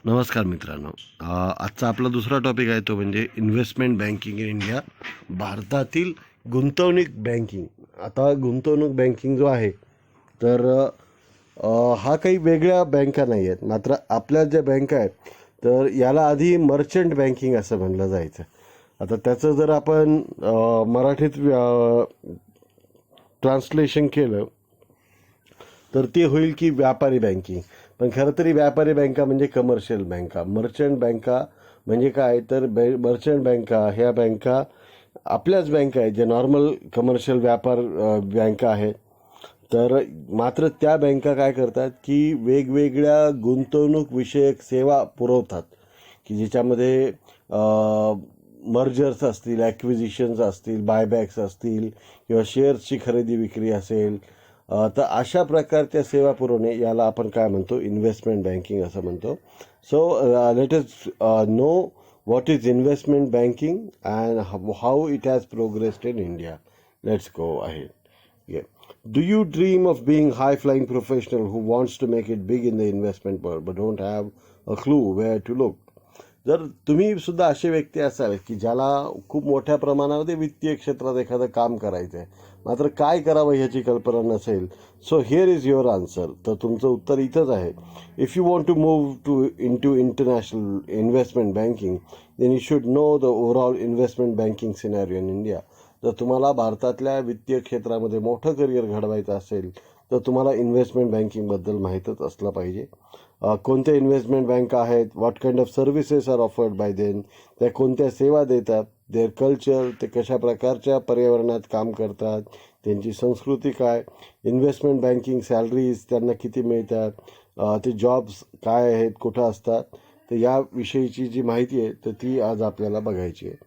नमस्कार मित्रांनो. आजचा आपला दुसरा टॉपिक आहे तो म्हणजे इन्व्हेस्टमेंट बँकिंग इन इंडिया, भारतातील गुंतवणूक बँकिंग. आता गुंतवणूक बँकिंग जो आहे तर हा काही वेगळ्या बँका नाही आहेत, मात्र आपल्या ज्या बँका आहेत तर याला आधी मर्चंट बँकिंग असं म्हणलं जायचं. आता त्याचं जर आपण मराठीत ट्रान्सलेशन केलं तर ते होईल की व्यापारी बँकिंग. पण खरं तरी व्यापारी बँका म्हणजे कमर्शियल बँका. मर्चंट बँका म्हणजे काय तर मर्चंट बँका ह्या बँका आपल्याच बँका आहेत, जे नॉर्मल कमर्शियल व्यापार बँका आहेत. तर मात्र त्या बँका काय करतात की वेगवेगळ्या गुंतवणूक विषयक सेवा पुरवतात, की ज्याच्यामध्ये मर्जर्स असतील, ॲक्विजिशन्स असतील, बायबॅक्स असतील किंवा शेअर्सची खरेदी विक्री असेल. तर अशा प्रकारच्या सेवा पुरवणे याला आपण काय म्हणतो, इन्व्हेस्टमेंट बँकिंग असं म्हणतो. So let us know what is investment banking and how it has progressed in India. Let's go ahead. Yeah. Do you dream of being high-flying professional who wants to make it big in the investment world but don't have a clue where to look? जर तुम्ही सुद्धा असे व्यक्ती असाल की ज्याला खूप मोठ्या प्रमाणामध्ये वित्तीय क्षेत्रात एखादं काम करायचं आहे, मात्र काय करावं ह्याची कल्पना नसेल, so here is your answer. तर तुमचं उत्तर इथंच आहे. If you want to move to international investment banking then you should know the overall investment banking scenario in India. जर तुम्हाला भारतातल्या वित्तीय क्षेत्रामध्ये मोठं करिअर घडवायचं असेल तर तुम्हाला इन्व्हेस्टमेंट बँकिंगबद्दल माहीतच असलं पाहिजे. कोणत्या इन्व्हेस्टमेंट बँका आहेत, what kind of services are offered by them, त्या कोणत्या सेवा देतात, देअर कल्चर, ते कशा प्रकारच्या पर्यावरणात काम करतात, त्यांची संस्कृती काय, इन्व्हेस्टमेंट बँकिंग सॅलरीज त्यांना किती मिळतात, ते जॉब्स काय आहेत, कुठं असतात. तर याविषयीची जी माहिती आहे तर ती आज आपल्याला बघायची आहे.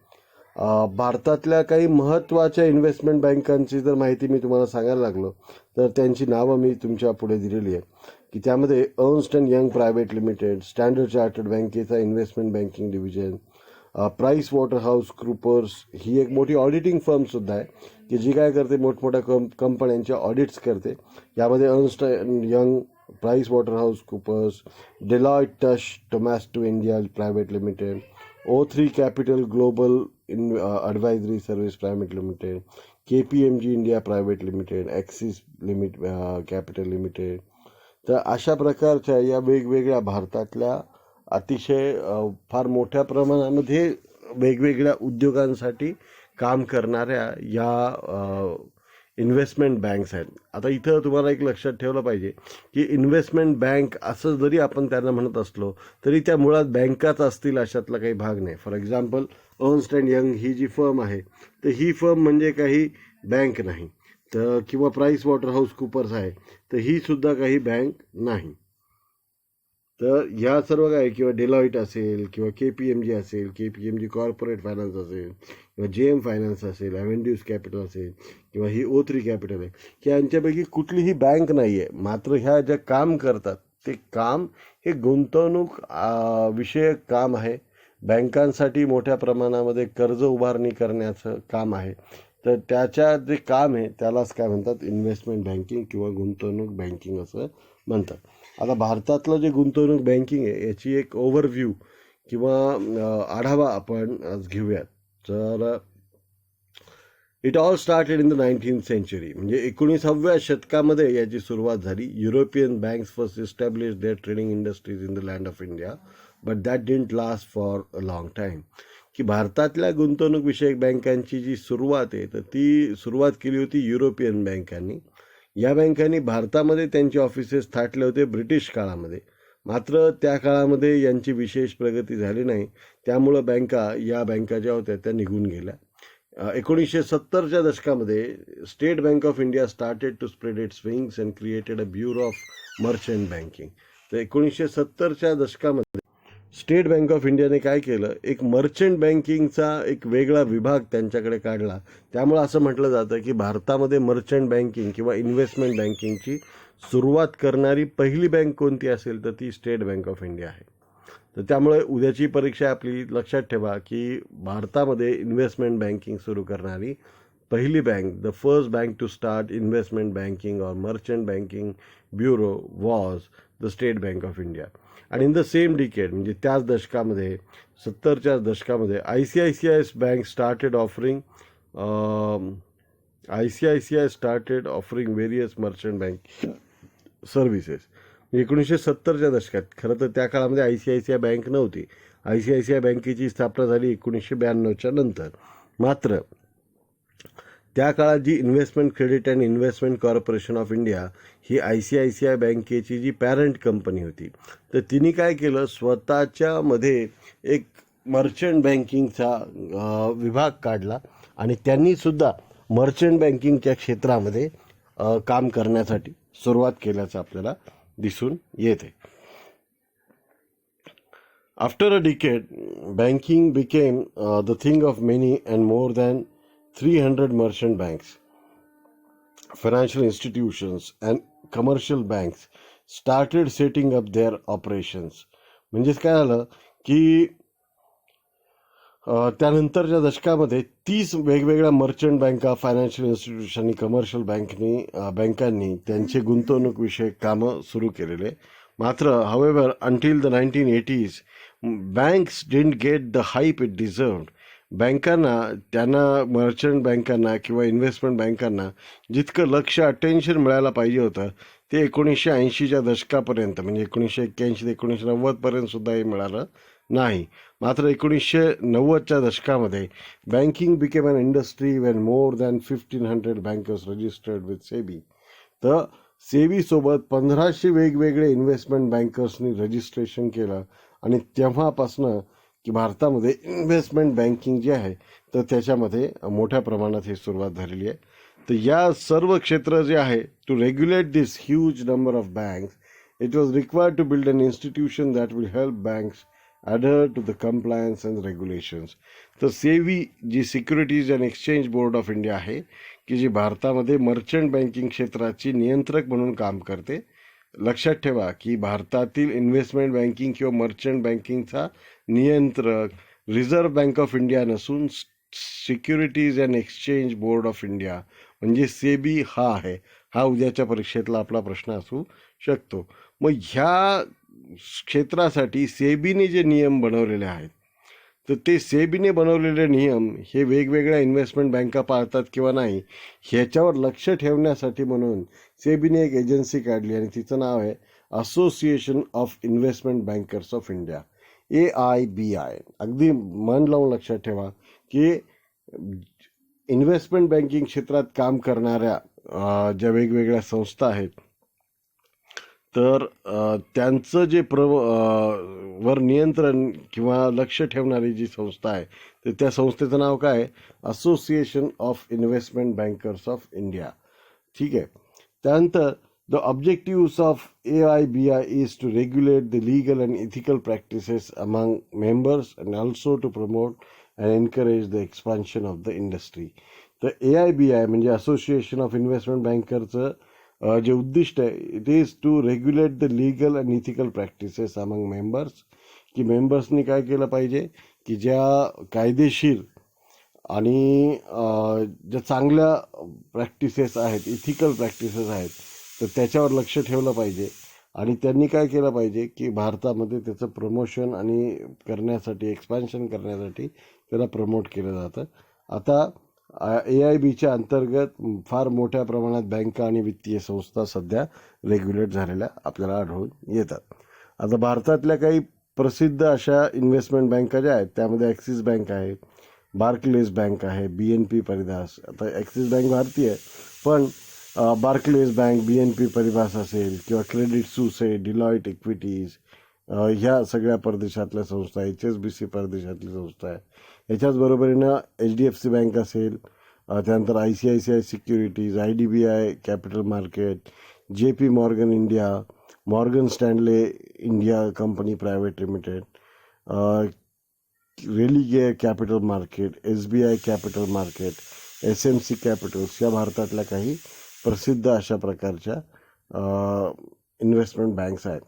भारतातल्या काही महत्त्वाच्या इन्व्हेस्टमेंट बँकांची जर माहिती मी तुम्हाला सांगायला लागलो तर त्यांची नावं मी तुमच्या पुढे दिलेली आहे, की त्यामध्ये Ernst and Young Private Limited, Standard Chartered बँकेचा investment banking division, Price Waterhouse Coopers ही एक मोठी ऑडिटिंग फर्मसुद्धा आहे, की जी काय करते, मोठमोठ्या कंपन्यांच्या ऑडिट्स करते. यामध्ये Ernst and Young, Price Waterhouse Coopers, Deloitte Touche Tohmatsu India Private Limited, O3 Capital Global Advisory Service Private Limited, KPMG India Private Limited, Axis Capital Limited. तर अशा प्रकारच्या या वेगवेगळ्या भारतातल्या अतिशय फार मोठ्या प्रमाणामध्ये वेगवेगळ्या उद्योगांसाठी काम करणाऱ्या या इन्व्हेस्टमेंट बँक्स आहेत. आता इथं तुम्हाला एक लक्षात ठेवलं पाहिजे की इन्व्हेस्टमेंट बँक असं जरी आपण त्यांना म्हणत असलो तरी त्या मुळात बँकाच असतील अशातला काही भाग नाही. For example Ernst and Young ही जी फर्म आहे तर ही फर्म म्हणजे काही बँक नाही. तर किंवा प्राइस वॉटरहाऊस कूपर्स आहे तर ही सुद्धा काही बँक नाही. तर ह्या सर्व काय, किंवा डेलॉईट असेल किंवा KPMG असेल, KPMG कॉर्पोरेट फायनान्स असेल किंवा JM फायनान्स असेल, ॲव्हेन्ड्यूज कॅपिटल असेल किंवा ही O3 कॅपिटल आहे, की यांच्यापैकी कुठलीही बँक नाही आहे. मात्र ह्या ज्या काम करतात ते काम हे गुंतवणूक विषयक काम आहे. बँकांसाठी मोठ्या प्रमाणामध्ये कर्ज उभारणी करण्याचं काम आहे. तर त्याच्या जे काम आहे त्यालाच काय म्हणतात, इन्व्हेस्टमेंट बँकिंग किंवा गुंतवणूक बँकिंग असं म्हणतात. आता भारतातलं जे गुंतवणूक बँकिंग आहे याची एक ओव्हरव्ह्यू किंवा आढावा आपण आज घेऊयात. तर it all started in the 19th century, म्हणजे 19व्या शतकामध्ये याची सुरुवात झाली. European banks first establish their trading industries in the land of India, but that didn't last for a long time. की भारतातल्या गुंतवणूक विषयक बँकांची जी सुरुवात आहे तर ती सुरुवात केली होती युरोपियन बँकांनी. या बँकांनी भारतामध्ये त्यांचे ऑफिसेस थाटले होते ब्रिटिश काळामध्ये. मात्र त्या काळामध्ये यांची विशेष प्रगती झाली नाही, त्यामुळं या बँका ज्या होत्या त्या निघून गेल्या. 1970च्या दशकामध्ये State Bank of India started to spread its wings and created a bureau of merchant banking. तर 1970च्या दशकामध्ये स्टेट बँक ऑफ इंडियाने काय केलं, एक मर्चंट बँकिंगचा एक वेगळा विभाग त्यांच्याकडे काढला. त्यामुळं असं म्हटलं जातं की भारतामध्ये मर्चंट बँकिंग किंवा इन्व्हेस्टमेंट बँकिंगची सुरुवात करणारी पहिली बँक कोणती असेल तर ती स्टेट बँक ऑफ इंडिया आहे. तर त्यामुळे उद्याची परीक्षा आपली लक्षात ठेवा की भारतामध्ये इन्व्हेस्टमेंट बँकिंग सुरू करणारी पहिली bank, the first bank to start investment banking और merchant banking bureau was the State Bank of India. आणि इन द सेम डिकेड म्हणजे त्याच दशकामध्ये 70च्या दशकामध्ये ICICI bank started offering various merchant bank services. 1970च्या दशकात. खरं तर त्या काळामध्ये ICICI बँक नव्हती. ICICI बँकेची स्थापना झाली 1992च्या नंतर. मात्र त्या काळात जी investment credit and investment corporation of India ही ICICI बँकेची जी पॅरंट कंपनी होती, तर तिने काय केलं, स्वतःच्यामध्ये एक मर्चंट बँकिंगचा विभाग काढला आणि त्यांनीसुद्धा मर्चंट बँकिंगच्या क्षेत्रामध्ये काम करण्यासाठी सुरुवात केल्याचं आपल्याला दिसून येते. After a decade banking became the thing of many and more than 300 merchant banks, financial institutions and commercial banks started setting up their operations. म्हणजेच काय झालं की त्यानंतरच्या दशकामध्ये 30 वेगवेगळ्या मर्चंट बँका, फायनान्शियल इन्स्टिट्यूशन आणि कमर्शियल बँकांनी त्यांचे गुंतवणूक विषयक कामं सुरू केलेले. मात्र however until the 1980s banks didn't get the hype it deserved. त्यांना मर्चंट बँकांना किंवा इन्व्हेस्टमेंट बँकांना जितकं लक्ष अटेन्शन मिळायला पाहिजे होतं ते 1980च्या दशकापर्यंत म्हणजे 1981 ते 1990पर्यंत सुद्धा हे मिळालं नाही. मात्र 1990च्या दशकामध्ये banking became an industry when more than 1500 bankers registered with SEBI. तर सेबीसोबत 1500 वेगवेगळे इन्व्हेस्टमेंट बँकर्सनी रजिस्ट्रेशन केलं आणि तेव्हापासनं की भारतामध्ये इन्व्हेस्टमेंट बँकिंग जे आहे तर त्याच्यामध्ये मोठ्या प्रमाणात ही सुरुवात झालेली आहे. तर या सर्व क्षेत्र जे आहे to regulate this huge number of banks it was required to build an institution that will help banks adhere to the compliance and regulations. तर सेबी जी Securities and Exchange Board of India आहे की जी भारतामध्ये मर्चंट बँकिंग क्षेत्राची नियंत्रक म्हणून काम करते. लक्षात ठेवा की भारतातील इन्व्हेस्टमेंट बँकिंग किंवा मर्चंट बँकिंगचा नियंत्रक रिझर्व्ह बँक ऑफ इंडिया नसून securities and Exchange Board of India म्हणजे सेबी हा आहे. हा उद्याच्या परीक्षेतला आपला प्रश्न असू शकतो. मग ह्या क्षेत्रासाठी सेबीने जे नियम बनवलेले आहेत तर ते सेबीने बनवलेले नियम हे वेगवेगळ्या इन्व्हेस्टमेंट बँका पाळतात किंवा नाही ह्याच्यावर लक्ष ठेवण्यासाठी म्हणून सेबीने एक एजन्सी काढली आणि तिचं नाव आहे Association of Investment Bankers of India, AIBI. अगदी मन लावून लक्षात ठेवा की इन्व्हेस्टमेंट बँकिंग क्षेत्रात काम करणाऱ्या ज्या वेगवेगळ्या संस्था आहेत तर त्यांचं जे वर नियंत्रण किंवा लक्ष ठेवणारी जी संस्था आहे तर त्या संस्थेचं नाव काय आहे, Association of Investment Bankers of India. ठीक आहे. त्यानंतर the objectives of AIBI is to regulate the legal and ethical practices among members and also to promote and encourage the expansion of the industry. तर AIBI म्हणजे Association of Investment बँकरचं जे उद्दिष्ट आहे it is to regulate the legal and ethical practices among members. की मेंबर्सनी काय केलं पाहिजे की ज्या कायदेशीर आणि ज्या चांगल्या प्रॅक्टिसेस आहेत, इथिकल प्रॅक्टिसेस आहेत तर त्याच्यावर लक्ष ठेवलं पाहिजे. आणि त्यांनी काय केलं पाहिजे की भारतामध्ये त्याचं प्रमोशन आणि करण्यासाठी, एक्सपान्शन करण्यासाठी त्याला प्रमोट केलं जातं. आता AIBच्या अंतर्गत फार मोठ्या प्रमाणात बँका आणि वित्तीय संस्था सध्या रेग्युलेट झालेल्या आपल्याला आढळून येतात. आता भारतातल्या काही प्रसिद्ध अशा इन्व्हेस्टमेंट बँका ज्या आहेत त्यामध्ये ॲक्सिस बँक आहे, बार्कलेज बँक आहे, BNP परिदास. आता ॲक्सिस बँक भारतीय आहे पण बार्कलेज बँक, BNP परिदास असेल किंवा क्रेडिट सुस आहे, डिलॉईट इक्विटीज ह्या सगळ्या परदेशातल्या संस्था, HSBC परदेशातली संस्था आहे. याच्याच बरोबरीनं HDFC बँक असेल, त्यानंतर ICICI securities, IDBI capital market, JP Morgan India, Morgan Stanley India company private limited, Religare capital market, SBI capital market, SMC capitals या भारतातल्या काही प्रसिद्ध अशा प्रकारच्या इन्व्हेस्टमेंट बँक्स आहेत.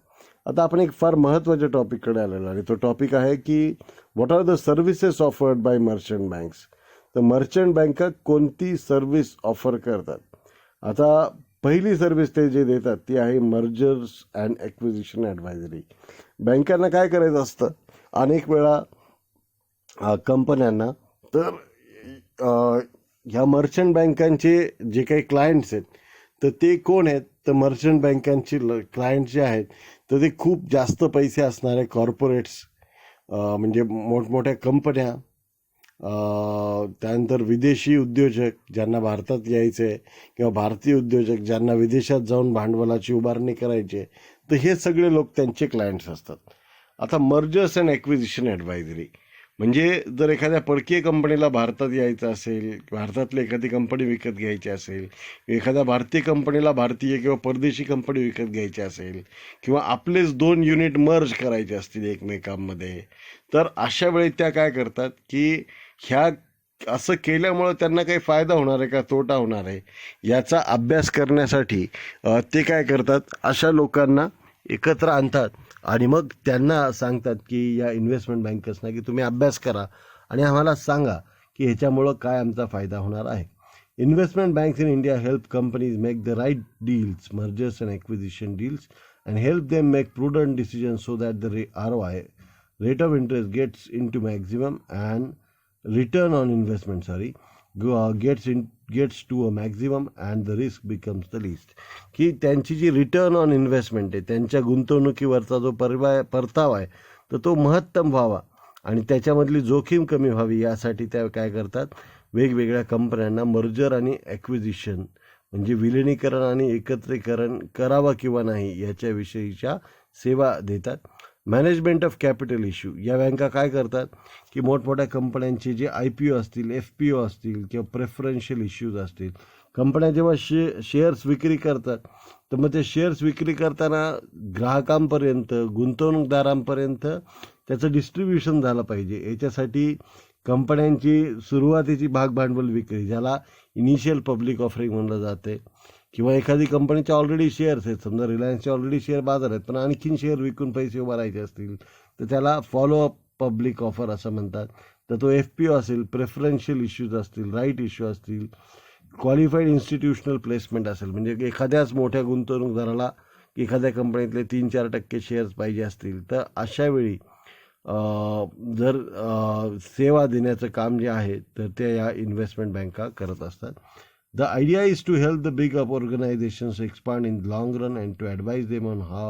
आता आपण एक फार महत्त्वाच्या टॉपिककडे आलेलो आणि तो टॉपिक आहे की what are the services offered by merchant banks. तर मर्चंट बँका कोणती सर्व्हिस ऑफर करतात. आता पहिली सर्व्हिस ते जे देतात ती आहे मर्जर्स अँड ॲक्विजिशन ॲडवायझरी. बँकांना काय करायचं असतं, अनेक वेळा कंपन्यांना तर ह्या मर्चंट बँकांचे जे काही क्लायंट्स आहेत तर ते कोण आहेत, तर मर्चंट बँकांचे क्लायंट जे आहेत तर ते खूप जास्त पैसे असणारे कॉर्पोरेट्स, म्हणजे मोठमोठ्या कंपन्या, त्यानंतर विदेशी उद्योजक ज्यांना भारतात यायचं आहे, किंवा भारतीय उद्योजक ज्यांना विदेशात जाऊन भांडवलाची उभारणी करायची आहे, तर हे सगळे लोक त्यांचे क्लायंट्स असतात. आता मर्जर्स अँड ॲक्विजिशन ॲडवायझरी म्हणजे जर एखाद्या परकीय कंपनीला भारतात यायचं असेल, भारतातली एखादी कंपनी विकत घ्यायची असेल, एखाद्या भारतीय कंपनीला भारतीय किंवा परदेशी कंपनी विकत घ्यायची असेल, किंवा आपलेच 2 युनिट मर्ज करायचे असतील एकमेकांमध्ये, तर अशा वेळी त्या काय करतात की ह्या असं केल्यामुळं त्यांना काही फायदा होणार आहे का तोटा होणार आहे याचा अभ्यास करण्यासाठी ते काय करतात, अशा लोकांना एकत्र आणतात आणि मग त्यांना सांगतात की या इन्व्हेस्टमेंट बँकर्सना की तुम्ही अभ्यास करा आणि आम्हाला सांगा की ह्याच्यामुळं काय आमचा फायदा होणार आहे. Investment banks in India help companies make the right deals, mergers and acquisition deals, and help them make prudent decision so that the ROI, rate of interest, gets into maximum, and return on investment gets to a maximum, and the risk becomes the least. की त्यांची जी return on investment आहे, त्यांच्या गुंतवणुकीवरचा जो परतावा आहे तर तो महत्तम व्हावा आणि त्याच्यामधली जोखीम कमी व्हावी यासाठी त्या काय करतात, वेगवेगळ्या कंपन्यांना मर्जर आणि ॲक्विजिशन म्हणजे विलिनीकरण आणि एकत्रीकरण करावं किंवा नाही याच्याविषयीच्या सेवा देतात. मॅनेजमेंट ऑफ कॅपिटल इश्यू, या बँका काय करतात की मोठमोठ्या कंपन्यांचे जे IPO असतील, FPO असतील किंवा प्रेफरन्शियल इश्यूज असतील, कंपन्या जेव्हा शेअर्स विक्री करतात तर मग ते शेअर्स विक्री करताना ग्राहकांपर्यंत, गुंतवणूकदारांपर्यंत त्याचं डिस्ट्रीब्युशन झालं पाहिजे. याच्यासाठी कंपन्यांची सुरुवातीची भागभांडवल विक्री, ज्याला इनिशियल पब्लिक ऑफरिंग म्हणलं जाते, किंवा एखादी कंपनीचे ऑलरेडी शेअर्स आहेत, समजा रिलायन्सचे ऑलरेडी शेअर बाजार आहेत पण आणखीन शेअर विकून पैसे उभारायचे असतील तर त्याला फॉलोअप पब्लिक ऑफर असं म्हणतात. तर तो FPO असेल, प्रेफरन्शियल इश्यूज असतील, राईट इश्यू असतील, क्वालिफाईड इन्स्टिट्यूशनल प्लेसमेंट असेल, म्हणजे एखाद्याच मोठ्या गुंतवणूकदाराला एखाद्या कंपनीतले 3-4% शेअर्स पाहिजे असतील तर अशा वेळी जर सेवा देण्याचं काम जे आहे तर ते या इन्व्हेस्टमेंट बँका करत असतात. The idea is to help the big organizations expand in the long run and to advise them on how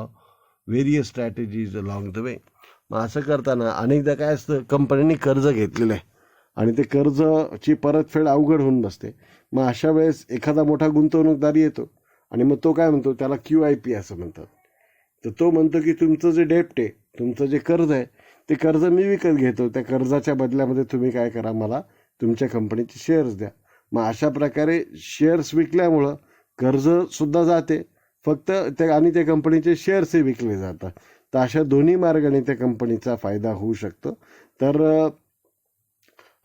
various strategies along the way. मग असं करताना अनेकदा काय असतं, कंपन्यांनी कर्ज घेतलेलं आहे आणि ते कर्जची परतफेड अवघड होऊन बसते. मग अशा वेळेस एखादा मोठा गुंतवणूकदार येतो आणि मग तो काय म्हणतो, त्याला QIP असं म्हणतात. तर तो म्हणतो की तुमचं जे डेप्ट आहे, तुमचं जे कर्ज आहे ते कर्ज मी विकत घेतो, त्या कर्जाच्या बदल्यामध्ये तुम्ही काय करा, मला तुमच्या कंपनीचे शेअर्स द्या. मग अशा प्रकारे शेअर्स विकल्यामुळं कर्जसुद्धा जाते फक्त ते, आणि त्या कंपनीचे शेअर्सही विकले जातात. तर अशा दोन्ही मार्गाने त्या कंपनीचा फायदा होऊ शकतो. तर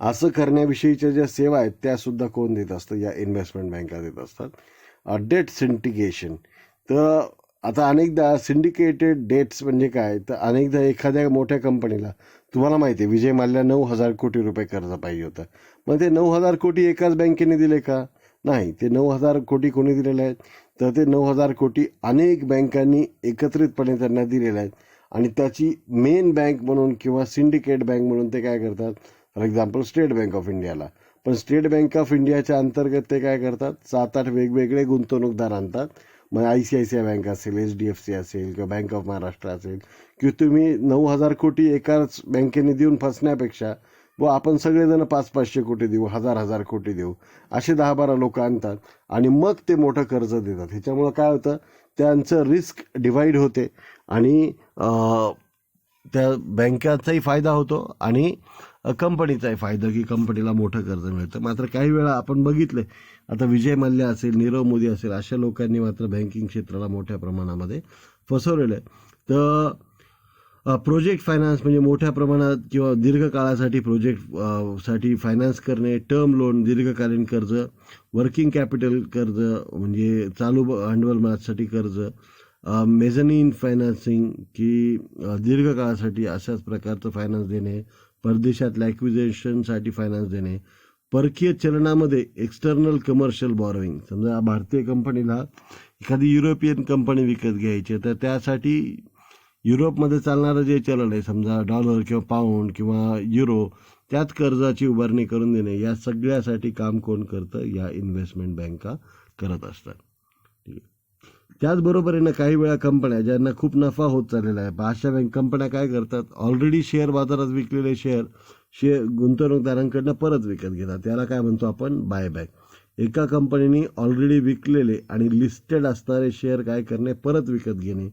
असं करण्याविषयीच्या ज्या सेवा आहेत त्यासुद्धा कोण देत असतं, या इन्व्हेस्टमेंट बँका देत असतात. डेट सिंडिकेशन, तर आता अनेकदा सिंडिकेटेड डेट्स म्हणजे काय, तर अनेकदा एखाद्या मोठ्या कंपनीला, तुम्हाला माहिती आहे विजय माल्या 9,000 कोटी रुपये कर्ज पाहिजे होतं. मग ते 9,000 कोटी एकाच बँकेने दिले का? नाही, ते 9,000 कोटी कोणी दिलेले आहेत, तर ते 9,000 कोटी अनेक बँकांनी एकत्रितपणे त्यांना दिलेले आहेत आणि त्याची मेन बँक म्हणून किंवा सिंडिकेट बँक म्हणून ते काय करतात, for example state Bank of इंडियाला. पण स्टेट बँक ऑफ इंडियाच्या अंतर्गत ते काय करतात, 7-8 वेगवेगळे गुंतवणूकदार आणतात. मग ICICI बँक असेल, HDFC असेल किंवा बँक ऑफ महाराष्ट्र असेल, की तुम्ही 9,000 कोटी एकाच बँकेने देऊन फसण्यापेक्षा व आपण सगळेजण 500-500 कोटी देऊ, 1,000-1,000 कोटी देऊ, असे 10-12 लोक आणतात आणि मग ते मोठं कर्ज देतात. ह्याच्यामुळं काय होतं, त्यांचं रिस्क डिवाईड होते आणि त्या बँकाचाही फायदा होतो आणि कंपनीचाही फायदा, की कंपनीला मोठं कर्ज मिळतं. मात्र काही वेळा आपण बघितलं, आता विजय मल्ल्या असेल, नीरव मोदी असेल, अशा लोकांनी मात्र बँकिंग क्षेत्राला मोठ्या प्रमाणामध्ये फसवलेलं आहे. तर प्रोजेक्ट फायनान्स म्हणजे मोठ्या प्रमाणात किंवा दीर्घकाळासाठी साठी फायनान्स करणे, टर्म लोन, दीर्घकालीन कर्ज, वर्किंग कॅपिटल कर्ज म्हणजे चालू भांडवलासाठी कर्ज, मेझनीन फायनान्सिंग की दीर्घकाळासाठी अशाच प्रकारचं फायनान्स देणे, परदेशातल्या ॲक्विजिशनसाठी फायनान्स देणे, परकीय चलनामध्ये एक्सटर्नल कमर्शियल बॉरोइंग, समजा भारतीय कंपनीला एखादी युरोपियन कंपनी विकत घ्यायची तर त्यासाठी युरोपमध्ये चालणारं जे चलन आहे, समजा डॉलर किंवा पाऊंड किंवा युरो, त्यात कर्जाची उभारणी करून देणे, या सगळ्यासाठी काम कोण करतं? या इन्व्हेस्टमेंट बँका करत असतात. ठीक आहे. त्याचबरोबर काही वेळा कंपन्या ज्यांना खूप नफा होत चाललेला आहे, अशा कंपन्या काय करतात? ऑलरेडी शेअर बाजारात विकलेले शेअर गुंतवणूकदारांकडनं परत विकत घेतात. त्याला काय म्हणतो आपण? बायबॅक. एका कंपनीने ऑलरेडी विकलेले आणि लिस्टेड असणारे शेअर काय करणे? परत विकत घेणे,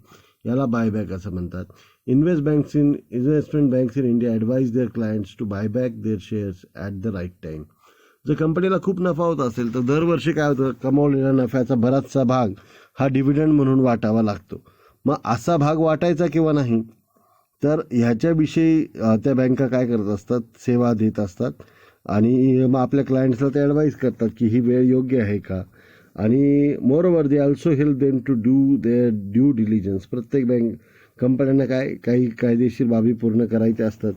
याला बायबॅक असं म्हणतात. Investment banks in India advise their clients to buy back their shares at the right time. जर कंपनीला खूप नफा होत असेल तर दरवर्षी काय होतं? कमावलेल्या नफ्याचा बराचसा भाग हा डिव्हिडंड म्हणून वाटावा लागतो. मग असा भाग वाटायचा किंवा नाही, तर ह्याच्याविषयी त्या बँका काय करत असतात? सेवा देत असतात आणि मग आपल्या क्लायंट्सला ते ॲडवाईस करतात की ही वेळ योग्य आहे का. आणि moreover they also help them to do their due diligence. प्रत्येक कंपन्यांना काही कायदेशीर बाबी पूर्ण करायच्या असतात,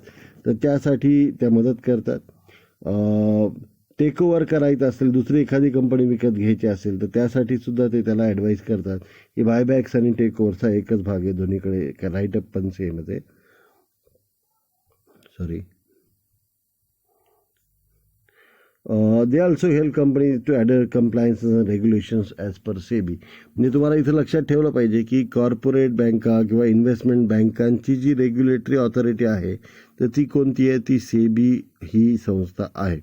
तर त्यासाठी त्या मदत करतात. टेक ओव्हर करायचं असेल, दुसरी एखादी कंपनी विकत घ्यायची असेल, तर त्यासाठी सुद्धा ते त्याला ॲडवाईस करतात की बायबॅक्स आणि टेक ओव्हरचा एकच भाग आहे, दोन्हीकडे राईट अप पण सेम आहे. They also help company to adhere compliance regulations as per SEBI. म्हणजे तुम्हाला इथं लक्षात ठेवलं पाहिजे की कॉर्पोरेट बँका किंवा इन्व्हेस्टमेंट बँकांची जी रेग्युलेटरी ऑथॉरिटी आहे तर ती कोणती आहे? ती सेबी ही संस्था आहे.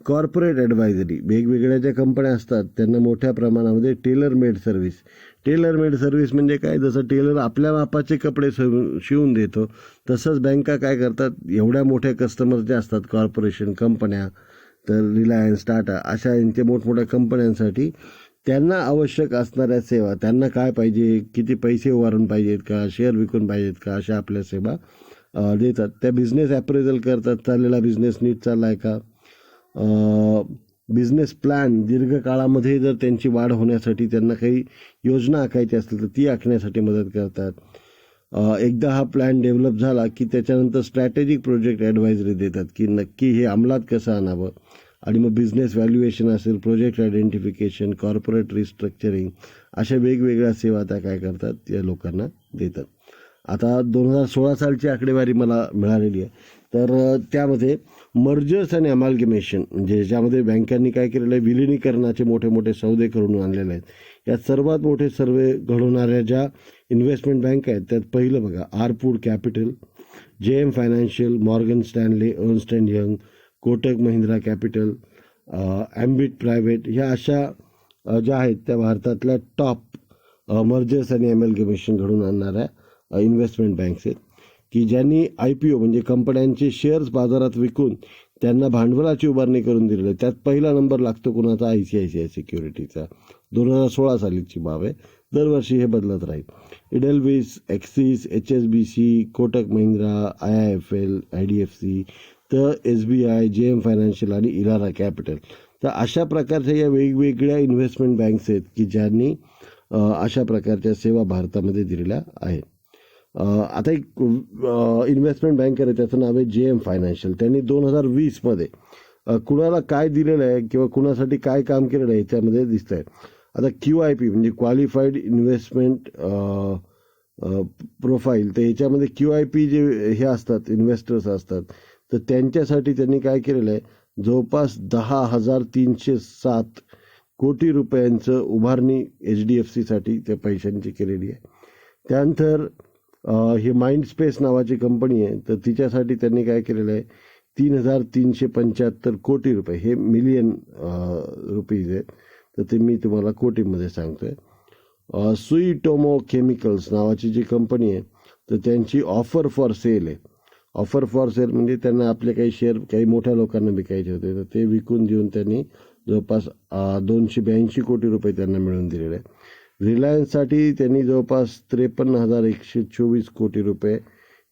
कॉर्पोरेट ॲडवायझरी, वेगवेगळ्या ज्या कंपन्या असतात त्यांना मोठ्या प्रमाणामध्ये टेलर मेड सर्व्हिस म्हणजे काय? जसं टेलर आपल्या मापाचे कपडे शिवून देतो, तसंच बँका काय करतात? एवढ्या मोठ्या कस्टमर जे असतात, कॉर्पोरेशन कंपन्या, तर रिलायन्स, टाटा, अशा यांच्या मोठमोठ्या कंपन्यांसाठी त्यांना आवश्यक असणाऱ्या सेवा, त्यांना काय पाहिजे, किती पैसे उभारून पाहिजेत का, शेअर विकून पाहिजेत का, अशा आपल्या सेवा देतात. त्या बिझनेस ॲप्रेझल करतात, चाललेला बिझनेस नीट चालला आहे का, बिझनेस प्लॅन दीर्घकाळामध्ये जर त्यांची वाढ होण्यासाठी त्यांना काही योजना आखायची असतील तर ती आखण्यासाठी मदत करतात. एकदा हा प्लॅन डेव्हलप झाला की त्याच्यानंतर स्ट्रॅटेजिक प्रोजेक्ट ॲडवायझरी देतात की नक्की हे अंमलात कसं आणावं. आणि मग बिझनेस व्हॅल्युएशन असेल, प्रोजेक्ट आयडेंटिफिकेशन, कॉर्पोरेट रिस्ट्रक्चरिंग, अशा वेगवेगळ्या सेवा त्या काय करतात? या लोकांना देतात. आता 2016 सालची आकडेवारी मला मिळालेली आहे, तर त्यामध्ये मर्जर्स आणि अमाल्गमेशन, म्हणजे ज्यामध्ये बँकांनी काय केलेलं आहे? विलिनीकरणाचे मोठे मोठे सौदे करून आणलेले आहेत. यात सर्वात मोठे सर्वे घडवणाऱ्या ज्या इन्व्हेस्टमेंट बँक आहेत त्यात पहिलं बघा, Arpwood capital, JM financial, Morgan Stanley, Ernst and Young, Kotak Mahindra capital, Ambit private, ह्या अशा ज्या आहेत त्या भारतातल्या टॉप मर्जर्स आणि अमॅल्गमेशन घडून आणणाऱ्या इन्व्हेस्टमेंट बँक्स आहेत की ज्यांनी IPO म्हणजे कंपन्यांचे शेअर्स बाजारात विकून त्यांना भांडवलाची उभारणी करून दिलेली आहे. त्यात पहिला नंबर लागतो कुणाचा? ICICI सिक्युरिटीचा. 2016 सालीची बाब आहे, दरवर्षी हे बदलत राहील. Edelweiss, Axis, HSBC, Kotak Mahindra, IIFL, IDFC, तर SBI, JM फायनान्शियल आणि इलारा कॅपिटल. तर अशा प्रकारच्या या वेगवेगळ्या इन्व्हेस्टमेंट बँक्स आहेत की ज्यांनी अशा प्रकारच्या सेवा भारतामध्ये दिलेल्या आहेत. आता एक इन्व्हेस्टमेंट बँकर आहे, त्याचं नाव आहे JM फायनान्शियल. त्यांनी 2020मध्ये कुणाला काय दिलेलं आहे किंवा कुणासाठी काय काम केलेलं आहे त्यामध्ये दिसतं आहे. आता QIP म्हणजे क्वालिफाईड इन्व्हेस्टमेंट प्रोफाईल, तर ह्याच्यामध्ये QIP जे हे असतात, इन्व्हेस्टर्स असतात, तर त्यांच्यासाठी त्यांनी काय केलेलं आहे? जवळपास 10,307 कोटी रुपयांचं उभारणी HDFCसाठी त्या पैशांची केलेली आहे. त्यानंतर हे माइंडस्पेस नावाची कंपनी आहे, तर तिच्यासाठी त्यांनी काय केलेलं आहे? 3,375 कोटी रुपये, हे मिलियन रुपीज आहेत, तर ते मी तुम्हाला कोटीमध्ये सांगतोय. सुईटोमो केमिकल्स नावाची जी कंपनी आहे, तर त्यांची ऑफर फॉर सेल आहे. ऑफर फॉर सेल म्हणजे त्यांना आपले काही शेअर काही मोठ्या लोकांना विकायचे होते, तर ते विकून देऊन त्यांनी जवळपास 282 कोटी रुपये त्यांना मिळवून दिलेले आहे. रिलायन्ससाठी त्यांनी जवळपास 53,124 कोटी रुपये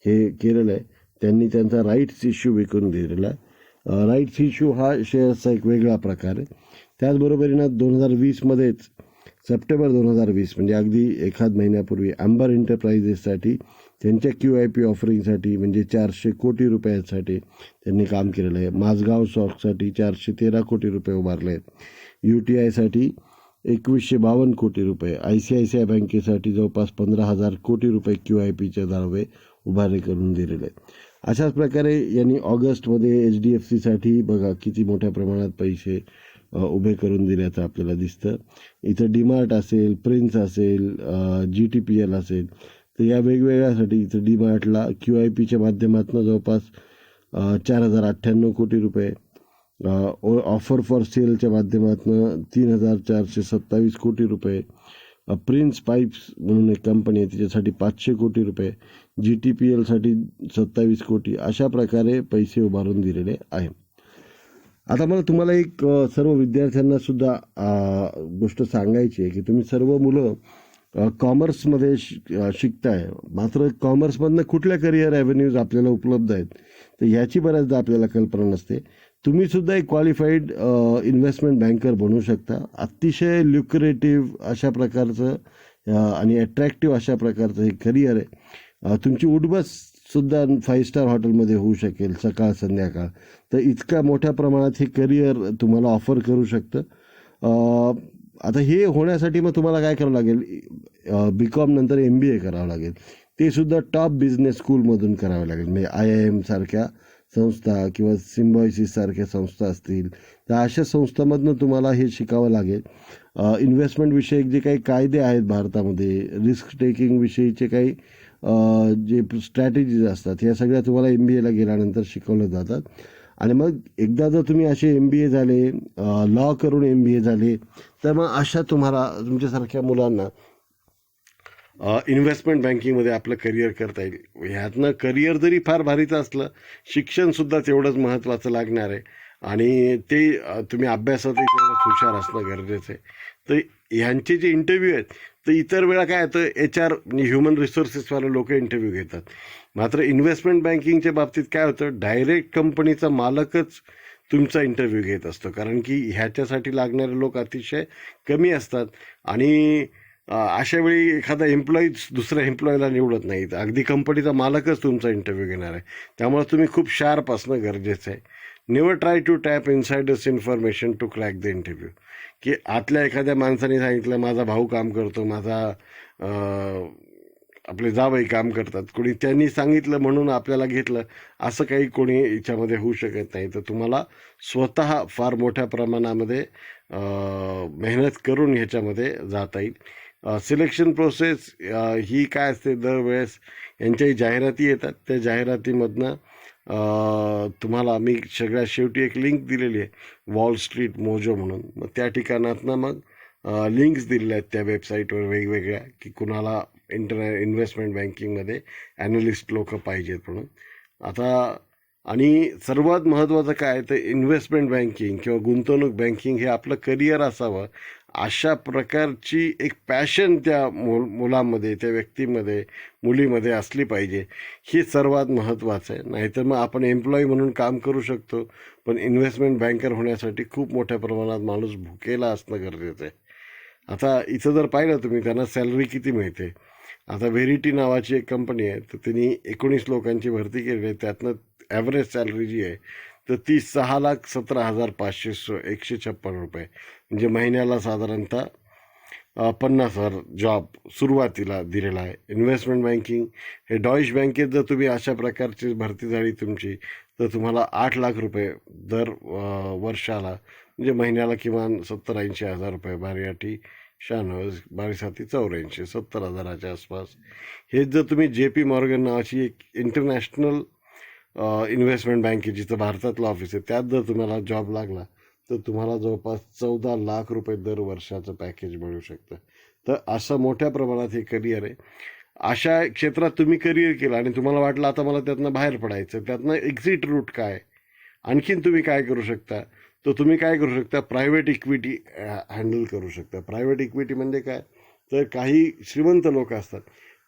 हे केलेलं आहे. त्यांनी त्यांचा राईट्स इश्यू विकून दिलेला आहे. राईट्स इश्यू हा शेअर्सचा एक वेगळा प्रकार आहे. त्याचबरोबरीनं 2020मध्येच सप्टेंबर 2020 म्हणजे अगदी एखाद महिन्यापूर्वी अँबर एंटरप्राइजेससाठी त्यांच्या QIP ऑफरिंगसाठी म्हणजे 400 कोटी रुपयांसाठी त्यांनी काम केलेलं आहे. माझगाव स्टॉकसाठी 413 कोटी रुपये उभारले आहेत. UTIसाठी 2152 कोटी रुपये, ICICI बँकेसाठी जवळपास 15,000 कोटी रुपये QIPचे दावे उभारले करून दिलेले आहेत. अशाच प्रकारे यांनी ऑगस्टमध्ये HDFCसाठी बघा किती मोठ्या प्रमाणात पैसे उभे करून दिल्याचं आपल्याला दिसतं. इथं DMart असेल, प्रिन्स असेल, GTPL असेल, तर या वेगवेगळ्यासाठी इथं DMartला QIPच्या माध्यमातून जवळपास 4,098 कोटी रुपये, ऑफर फॉर सेलच्या माध्यमातून 3,427 कोटी रुपये, प्रिन्स पाईप्स म्हणून एक कंपनी आहे तिच्यासाठी 500 कोटी रुपये, GTPLसाठी 27 कोटी, अशा प्रकारे पैसे उभारून दिलेले आहे. आता मला तुम्हाला एक सर्व विद्यार्थ्यांना सुद्धा गोष्ट सांगायची आहे की तुम्ही सर्व मुलं कॉमर्समध्ये शिकताय, मात्र कॉमर्समधनं कुठल्या करिअर ॲव्हेन्यूज आपल्याला उपलब्ध आहेत तर ह्याची बऱ्याचदा आपल्याला कल्पना नसते. तुम्ही सुद्धा एक क्वालिफाईड इन्व्हेस्टमेंट बँकर बनू शकता. अतिशय ल्युक्रेटिव्ह अशा प्रकारचं आणि अट्रॅक्टिव्ह अशा प्रकारचं हे करिअर आहे. तुमची उठबस सुद्धा 5 स्टार हॉटेलमध्ये होऊ शकेल सकाळ संध्याकाळ. तर इतक्या मोठ्या प्रमाणात हे करिअर तुम्हाला ऑफर करू शकतं. आता हे होण्यासाठी मग तुम्हाला काय करावं लागेल, BCom नंतर MBA करावं लागेल. ते सुद्धा टॉप बिझनेस स्कूलमधून करावं लागेल. म्हणजे IIM सारख्या संस्था किंवा सिम्बॉयसिस सारख्या संस्था असतील तर अशा संस्थांमधनं तुम्हाला हे शिकावं लागेल. इन्व्हेस्टमेंट विषयक जे काही कायदे आहेत भारतामध्ये, रिस्क टेकिंग विषयीचे काही जे स्ट्रॅटेजीज असतात ह्या सगळ्या तुम्हाला MBAला गेल्यानंतर शिकवल्या जातात. आणि मग एकदा जर तुम्ही असे MBA झाले, लॉ करून MBA झाले, तर मग अशा तुम्हाला तुमच्यासारख्या मुलांना इन्व्हेस्टमेंट बँकिंगमध्ये आपलं करिअर करता येईल. ह्यातनं करिअर जरी फार भारीचं असलं, शिक्षणसुद्धा तेवढंच महत्त्वाचं लागणार आहे आणि ते तुम्ही अभ्यासातही तेवढंच हुशार असणं गरजेचं आहे. तर ह्यांचे जे इंटरव्ह्यू आहेत तर इतर वेळा काय होतं, HR म्हणजे ह्युमन रिसोर्सेसवाले लोक इंटरव्ह्यू घेतात. मात्र इन्व्हेस्टमेंट बँकिंगच्या बाबतीत काय होतं, डायरेक्ट कंपनीचा मालकच तुमचा इंटरव्ह्यू घेत असतो, कारण की ह्याच्यासाठी लागणारे लोक अतिशय कमी असतात आणि अशा वेळी एखादा एम्प्लॉईज दुसऱ्या एम्प्लॉईला निवडत नाही, तर अगदी कंपनीचा मालकच तुमचा इंटरव्ह्यू घेणार आहे. त्यामुळे तुम्ही खूप शार्प असणं गरजेचं आहे. Never try to tap insiders information to crack the interview. की आतल्या एखाद्या माणसाने सांगितलं माझा भाऊ काम करतो, माझा आपले जावई काम करतात, कोणी त्यांनी सांगितलं म्हणून आपल्याला घेतलं, असं काही कोणी याच्यामध्ये होऊ शकत नाही. तर तुम्हाला स्वतः फार मोठ्या प्रमाणामध्ये मेहनत करून ह्याच्यामध्ये जाता येईल. सिलेक्शन प्रोसेस ही काय असते, दरवेळेस यांच्याही जाहिराती येतात, त्या जाहिरातीमधनं तुम्हाला मी सगळ्यात शेवटी एक लिंक दिलेली आहे, वॉल स्ट्रीट मोजो म्हणून. मग त्या ठिकाणातनं मग लिंक्स दिलेल्या आहेत त्या वेबसाईटवर वेगवेगळ्या, की कुणाला इन्व्हेस्टमेंट बँकिंगमध्ये ॲनालिस्ट लोक पाहिजेत म्हणून. आता आणि सर्वात महत्त्वाचं काय तर इन्व्हेस्टमेंट बँकिंग किंवा गुंतवणूक बँकिंग हे आपलं करिअर असावं, अशा प्रकारची एक पॅशन त्या मुलामध्ये, त्या व्यक्तीमध्ये, मुलीमध्ये असली पाहिजे. ही सर्वात महत्त्वाचं आहे. नाहीतर मग आपण एम्प्लॉई म्हणून काम करू शकतो, पण इन्व्हेस्टमेंट बँकर होण्यासाठी खूप मोठ्या प्रमाणात माणूस भुकेला असणं गरजेचं आहे. आता इथं जर पाहिलं तुम्ही, त्यांना सॅलरी किती मिळते. आता व्हेरिटी नावाची एक कंपनी आहे, तर त्यांनी 19 लोकांची भरती केलेली आहे. त्यातनं ॲव्हरेज सॅलरी जी आहे तर ती 6,17,556 रुपये, म्हणजे महिन्याला साधारणतः 50,000 जॉब सुरुवातीला दिलेला आहे. इन्व्हेस्टमेंट बँकिंग हे डॉइश बँकेत जर तुम्ही अशा प्रकारची भरती झाली तुमची, तर तुम्हाला 8 लाख रुपये दर वर्षाला, म्हणजे महिन्याला किमान 70-80 हजार रुपये, 12-8 96, 12-7 84, 70,000च्या आसपास. हेच जर तुम्ही JP मॉर्गन नावाची एक इंटरनॅशनल इन्व्हेस्टमेंट बँकेची जिथं भारतातलं ऑफिस आहे, त्यात जर तुम्हाला जॉब लागला तर तुम्हाला जवळपास 14 लाख रुपये दर वर्षाचं पॅकेज मिळू शकतं. तर असं मोठ्या प्रमाणात हे करिअर आहे. अशा क्षेत्रात तुम्ही करिअर केलं आणि तुम्हाला वाटलं आता मला त्यातनं बाहेर पडायचं, त्यातनं एक्झिट रूट काय, आणखीन तुम्ही काय करू शकता, तर तुम्ही काय करू शकता, प्रायव्हेट इक्विटी हँडल करू शकता. प्रायव्हेट इक्विटी म्हणजे काय, तर काही श्रीमंत लोक असतात,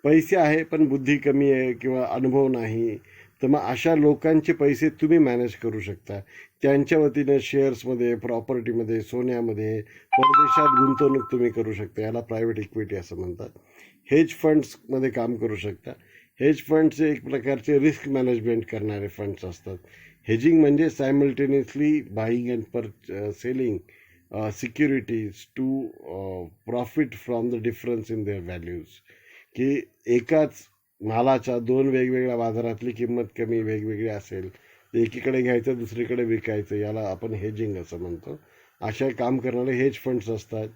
पैसे आहे पण बुद्धी कमी आहे किंवा अनुभव नाही, तर मग अशा लोकांचे पैसे तुम्ही मॅनेज करू शकता. त्यांच्या वतीने शेअर्समध्ये, प्रॉपर्टीमध्ये, सोन्यामध्ये, परदेशात गुंतवणूक तुम्ही करू शकता. याला प्रायव्हेट इक्विटी असं म्हणतात. हेज फंड्समध्ये काम करू शकता. हेज फंड्स एक प्रकारचे रिस्क मॅनेजमेंट करणारे फंड्स असतात. हेजिंग म्हणजे simultaneously buying and selling securities to profit from the difference in their values. की एकाच मालाच्या दोन वेगवेगळ्या बाजारातली किंमत कमी वेगवेगळी असेल, एकीकडे घ्यायचं दुसरीकडे विकायचं, याला आपण हेजिंग असं म्हणतो. अशा काम करणारे हेज फंड्स असतात.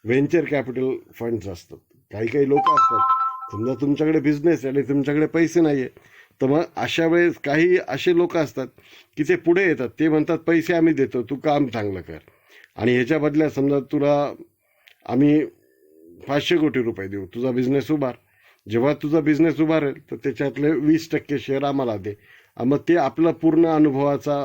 व्हेंचर कॅपिटल फंड्स असतात. काही काही लोक असतात, समजा तुमच्याकडे बिझनेस आहे आणि तुमच्याकडे पैसे नाही आहे, तर मग अशा वेळेस काही असे लोक असतात की ते पुढे येतात. ते म्हणतात पैसे आम्ही देतो, तू काम चांगलं कर, आणि ह्याच्या बदल्यात समजा तुला आम्ही 500 कोटी रुपये देऊ, तुझा बिझनेस उभार. जेव्हा तुझा बिझनेस उभारेल तर त्याच्यातले 20% शेअर आम्हाला दे. मग ते आपला पूर्ण अनुभवाचा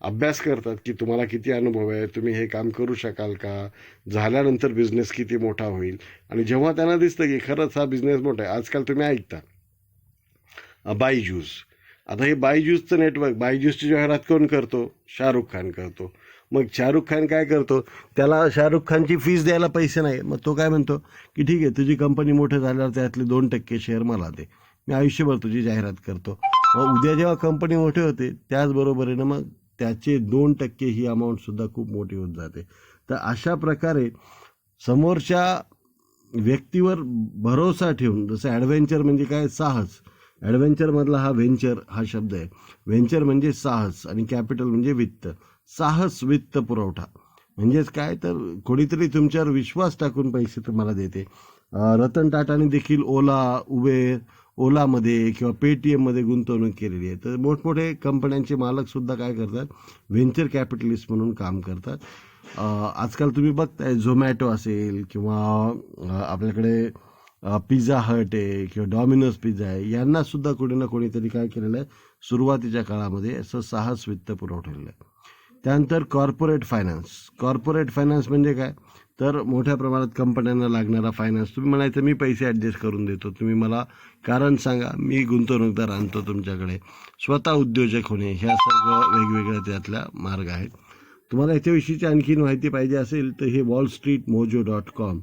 अभ्यास करतात की तुम्हाला किती अनुभव आहे, तुम्ही हे काम करू शकाल का, झाल्यानंतर बिझनेस किती मोठा होईल. आणि जेव्हा त्यांना दिसतं की खरंच हा बिझनेस मोठा आहे, आजकाल तुम्ही ऐकता बायजूस. आता हे बायजूसचं नेटवर्क, बायजूसची जाहिरात कोण करतो? शाहरुख खान करतो. मग शाहरुख खान काय करतो, त्याला शाहरुख खानची फीस द्यायला पैसे नाही, मग तो काय म्हणतो की ठीक आहे, तुझी कंपनी मोठं झाल्यावर त्यातले 2% शेअर मला दे, मी आयुष्यभर तुझी जाहिरात करतो. मग उद्या जेव्हा कंपनी मोठी होते त्याचबरोबरीनं मग त्याचे 2% ही अमाऊंटसुद्धा खूप मोठी होत जाते. तर अशा प्रकारे समोरच्या व्यक्तीवर भरोसा ठेवून, जसं ॲडव्हेंचर म्हणजे काय, साहस. ॲडव्हेंचरमधला हा व्हेंचर हा शब्द आहे. व्हेंचर म्हणजे साहस आणि कॅपिटल म्हणजे वित्त. साहस वित्त पुरवठा म्हणजेच काय, तर कोणीतरी तुमच्यावर विश्वास टाकून पैसे तुम्हाला देते. रतन टाटाने देखील ओलामध्ये किंवा पेटीएममध्ये गुंतवणूक केलेली आहे. तर मोठमोठे कंपन्यांचे मालकसुद्धा काय करतात, व्हेंचर कॅपिटलिस्ट म्हणून काम करतात. आजकाल तुम्ही बघताय झोमॅटो असेल किंवा आपल्याकडे पिझ्झा हट आहे किंवा डॉमिनोज पिझ्झा आहे, यांनासुद्धा कोणी ना कोणीतरी काय केलेलं आहे, सुरुवातीच्या काळामध्ये असं साहस वित्त पुरवठलेलं आहे. त्यानंतर कॉर्पोरेट फायनान्स म्हणजे काय, तर मोठ्या प्रमाणात कंपन्यांना लागणारा फायनान्स. तुम्ही म्हणायचं मी पैसे ॲडजस्ट करून देतो, तुम्ही मला कारण सांगा, मी गुंतवणूकदार आणतो तुमच्याकडे. स्वतः उद्योजक होणे, ह्या सर्व वेगवेगळ्या त्यातल्या मार्ग आहेत. तुम्हाला याच्याविषयीची आणखी माहिती पाहिजे असेल तर हे wallstreetmojo.com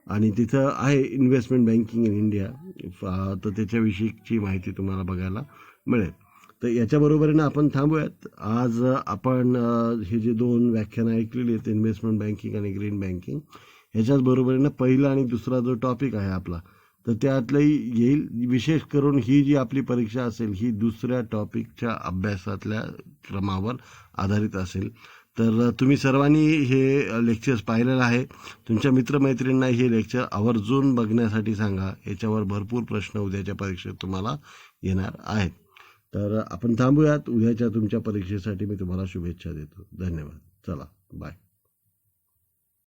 आणि तिथं आहे इन्व्हेस्टमेंट बँकिंग इन इंडिया, तर त्याच्याविषयीची माहिती तुम्हाला बघायला मिळेल. तर याच्याबरोबरीनं आपण थांबूयात. आज आपण हे जे 2 व्याख्यानं ऐकलेली आहेत, इन्व्हेस्टमेंट बँकिंग आणि ग्रीन बँकिंग, ह्याच्याच बरोबरीनं पहिला आणि दुसरा जो टॉपिक आहे आपला, तर त्यातलंही येईल. विशेष करून ही जी आपली परीक्षा असेल ही दुसऱ्या टॉपिकच्या अभ्यासातल्या क्रमावर आधारित असेल. तर तुम्ही सर्वांनी हे लेक्चर्स पाहिलेलं आहे. तुमच्या मित्रमैत्रिणींना हे लेक्चर आवर्जून बघण्यासाठी सांगा. याच्यावर भरपूर प्रश्न उद्याच्या परीक्षेत तुम्हाला येणार आहेत. तर आपण थांबूयात. उद्याच्या तुमच्या परीक्षेसाठी मी तुम्हाला शुभेच्छा देतो. धन्यवाद. चला, बाय.